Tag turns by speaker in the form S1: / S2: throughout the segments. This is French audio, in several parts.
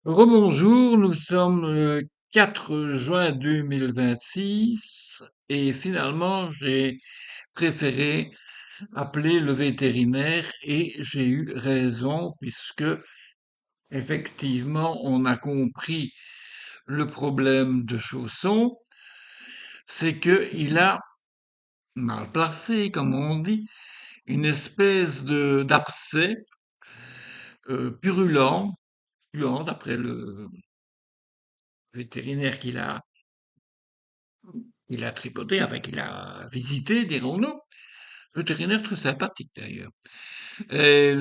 S1: Rebonjour, nous sommes le 4 juin 2026 et finalement j'ai préféré appeler le vétérinaire et j'ai eu raison puisque effectivement on a compris le problème de Chausson, c'est que il a mal placé, comme on dit, une espèce de d'abcès purulent, purulent d'après le vétérinaire qu'il a tripoté, enfin qu'il a visité, dirons-nous. Vétérinaire très sympathique d'ailleurs. Et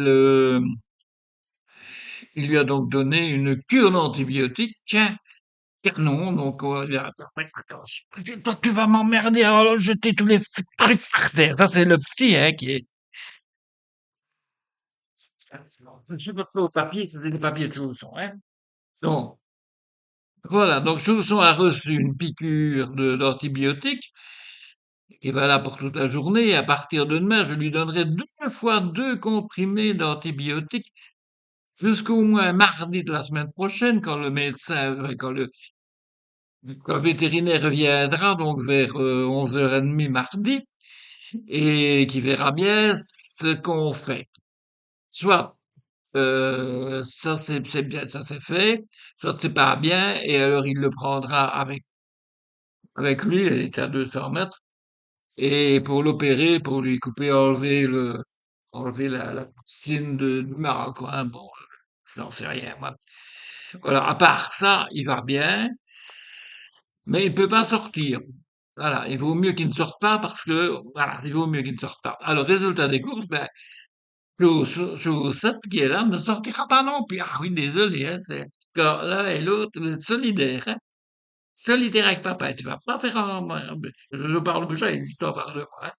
S1: il lui a donc donné une cure d'antibiotiques. Tiens, non, donc toi tu vas m'emmerder, alors jeter tous les trucs par terre. Ça c'est le petit hein, qui est. Je sais pas trop au papier, c'était des papiers de Chausson. Hein. Donc voilà, donc Chausson a reçu une piqûre d'antibiotiques qui va là pour toute la journée. Et à partir de demain, je lui donnerai 2 fois 2 comprimés d'antibiotiques jusqu'au moins mardi de la semaine prochaine, quand le médecin, quand le vétérinaire reviendra, donc vers 11h30 mardi, et qui verra bien ce qu'on fait. Soit ça c'est bien, ça c'est fait, soit c'est pas bien, et alors il le prendra avec lui, il est à 200 mètres, et pour l'opérer, pour lui couper, enlever la toxine du mal, quoi. Hein. Bon, je n'en sais rien, moi. Voilà, à part ça, il va bien, mais il peut pas sortir. Voilà, il vaut mieux qu'il ne sorte pas parce que, voilà, il vaut mieux qu'il ne sorte pas. Alors, résultat des courses, ben, Chaussette qui est là ne sortira pas non plus. Ah oui, désolé, hein, c'est, quand l'un et l'autre, vous êtes solidaires, hein. Solidaire avec papa, tu vas pas faire je parle de ça, et juste en parle de moi, hein.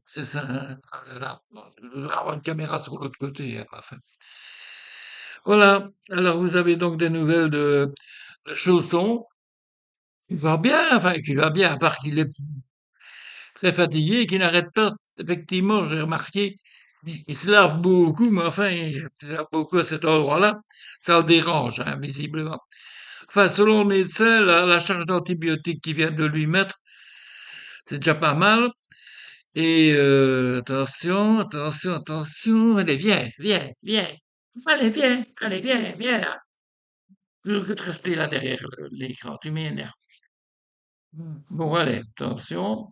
S1: C'est ça, hein. Ah là là. Bon, je devrais avoir une caméra sur l'autre côté, hein, enfin. Voilà. Alors, vous avez donc des nouvelles de Chausson. Il va bien, enfin, qu'il va bien, à part qu'il est très fatigué et qu'il n'arrête pas. Effectivement, j'ai remarqué, il se lave beaucoup, mais enfin, il se lave beaucoup à cet endroit-là. Ça le dérange, hein, visiblement. Enfin, selon le médecin, la charge d'antibiotiques qu'il vient de lui mettre, c'est déjà pas mal. Et attention, attention, attention. Allez, viens, viens, viens. Allez, viens, viens là. Plutôt que de rester là derrière l'écran, tu m'énerves. Bon, allez, attention.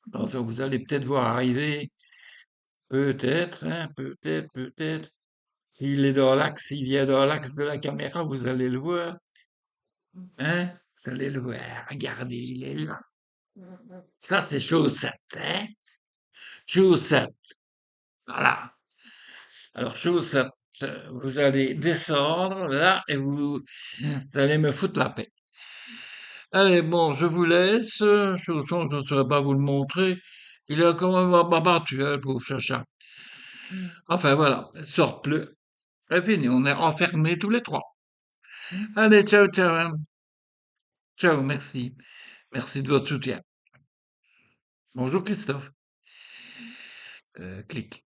S1: Attention, vous allez peut-être voir arriver, peut-être, hein, peut-être, peut-être. S'il est dans l'axe, s'il vient dans l'axe de la caméra, vous allez le voir, hein, vous allez le voir. Regardez, il est là. Ça, c'est Chaussette, hein, Chaussette. Voilà. Alors, Chaussette, vous allez descendre là et vous allez me foutre la paix. Allez, bon, je vous laisse. Chausson, je ne saurais pas vous le montrer. Il a quand même abattu, hein, le pauvre chacha. Enfin, voilà, il sort plus. C'est fini, on est enfermés tous les trois. Allez, ciao, ciao, hein. Ciao, merci. Merci de votre soutien. Bonjour Christophe. Clic.